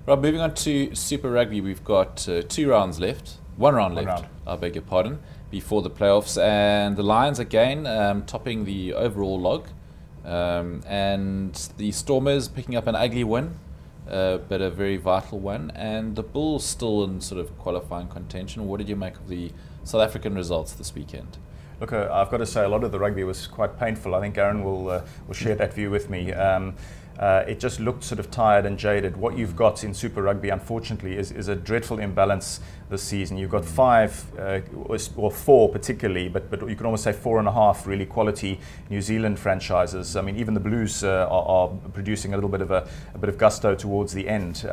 Right, moving on to Super Rugby, we've got 2 rounds left. One round left, I beg your pardon, before the playoffs. And the Lions again topping the overall log. And the Stormers picking up an ugly win, but a very vital one. And the Bulls still in sort of qualifying contention. What did you make of the South African results this weekend? Look, I've got to say a lot of the rugby was quite painful. I think Aaron will share that view with me. It just looked sort of tired and jaded. What you've got in Super Rugby, unfortunately, is a dreadful imbalance this season. You've got 5, or 4 particularly, but you can almost say 4.5 really quality New Zealand franchises. I mean, even the Blues are producing a little bit of gusto towards the end.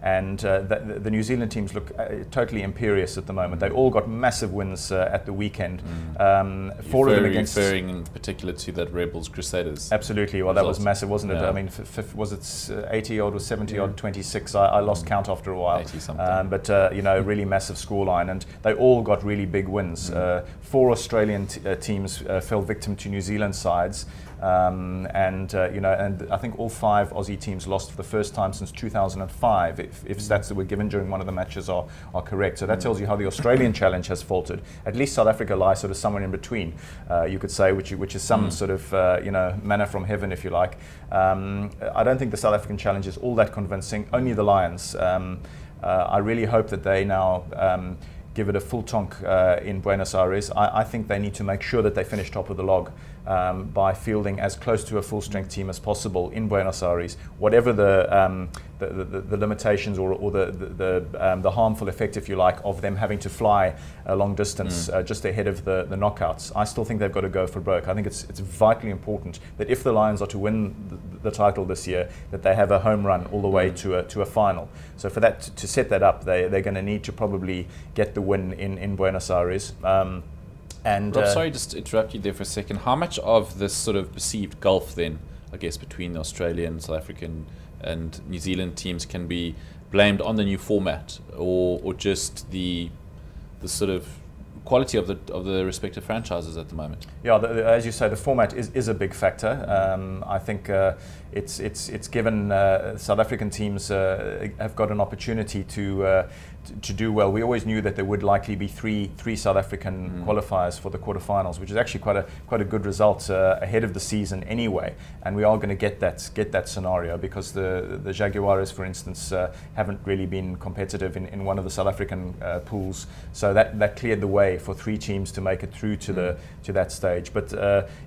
And the New Zealand teams look totally imperious at the moment. They all got massive wins at the weekend. 4 of them against... Referring in particular to that Rebels Crusaders. Absolutely. Well, result. that was massive, wasn't it? Yeah. I mean, was it 80 odd or 70 odd, 26? I lost count after a while. 80 something. But you know, really massive scoreline, and they all got really big wins. 4 Australian teams fell victim to New Zealand sides. You know, and I think all 5 Aussie teams lost for the first time since 2005, if stats that were given during one of the matches are correct. So that tells you how the Australian challenge has faltered. At least South Africa lies sort of somewhere in between, you could say, which is some sort of you know, manna from heaven, if you like. I don't think the South African challenge is all that convincing. Only the Lions. I really hope that they now give it a full tonk in Buenos Aires. I think they need to make sure that they finish top of the log by fielding as close to a full-strength team as possible in Buenos Aires, whatever the limitations or the harmful effect, if you like, of them having to fly a long distance just ahead of the knockouts. I still think they've got to go for broke. I think it's vitally important that if the Lions are to win the title this year, that they have a home run all the way to a final. So for that, to set that up, they're going to need to probably get the win in Buenos Aires. Rob, sorry, just to interrupt you there for a second. How much of this sort of perceived gulf then, I guess, between the Australian, South African and New Zealand teams can be blamed on the new format, or just the sort of quality of the respective franchises at the moment? Yeah, as you say, the format is a big factor. I think it's given South African teams have got an opportunity to do well. We always knew that there would likely be three South African qualifiers for the quarterfinals, which is actually quite a good result ahead of the season anyway. And we are going to get that scenario because the Jaguares, for instance, haven't really been competitive in one of the South African pools. So that cleared the way for 3 teams to make it through to that stage. But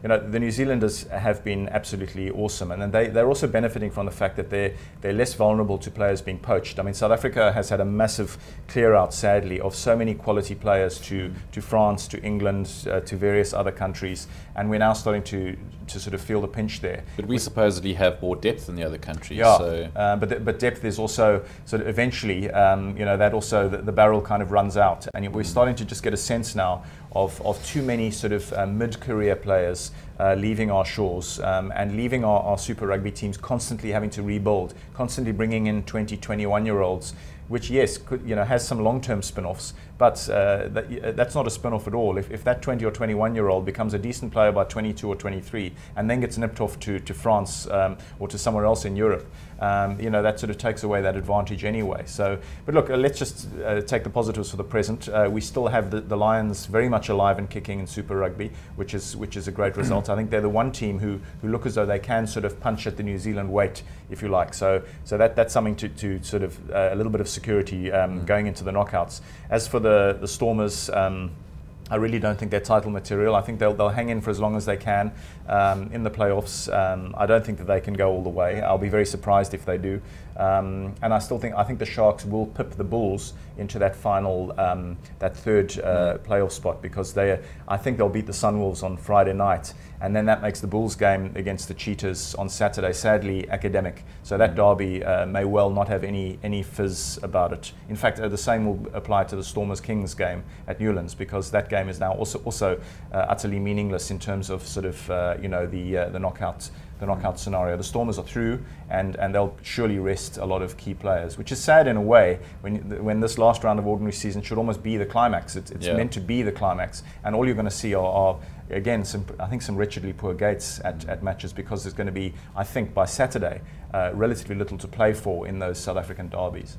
you know, the New Zealanders have been absolutely awesome, and then they're also benefiting from the fact that they're less vulnerable to players being poached. I mean, South Africa has had a massive clear out, sadly, of so many quality players to France, to England, to various other countries, and we're now starting to sort of feel the pinch there. But we supposedly have more depth than the other countries. Yeah, so. But depth is also sort of eventually, you know, that also the barrel kind of runs out, and we're starting to just get a sense now of too many sort of mid-career players leaving our shores and leaving our Super Rugby teams constantly having to rebuild, constantly bringing in 20, 21-year-olds, which, yes, has some long-term spin-offs, but that's not a spin-off at all. If that 20 or 21-year-old becomes a decent player by 22 or 23 and then gets nipped off to France or to somewhere else in Europe, that sort of takes away that advantage anyway. So, but look, let's just take the positives for the present. We still have the Lions very much alive and kicking in Super Rugby, which is a great result. I think they're the one team who look as though they can sort of punch at the New Zealand weight, if you like. So that's something to sort of a little bit of security going into the knockouts. As for the Stormers, I really don't think they're title material. I think they'll hang in for as long as they can in the playoffs. I don't think that they can go all the way. I'll be very surprised if they do. And I think the Sharks will pip the Bulls into that final, that third playoff spot, because I think they'll beat the Sunwolves on Friday night, and then that makes the Bulls game against the Cheetahs on Saturday sadly academic. So that derby may well not have any fizz about it. In fact, the same will apply to the Stormers Kings game at Newlands, because that game is now also utterly meaningless in terms of sort of the knockout scenario. The Stormers are through, and they'll surely rest a lot of key players, which is sad in a way when this last round of ordinary season should almost be the climax. It's meant to be the climax, and all you're going to see are again, I think some wretchedly poor gates at matches, because there's going to be, I think, by Saturday, relatively little to play for in those South African derbies.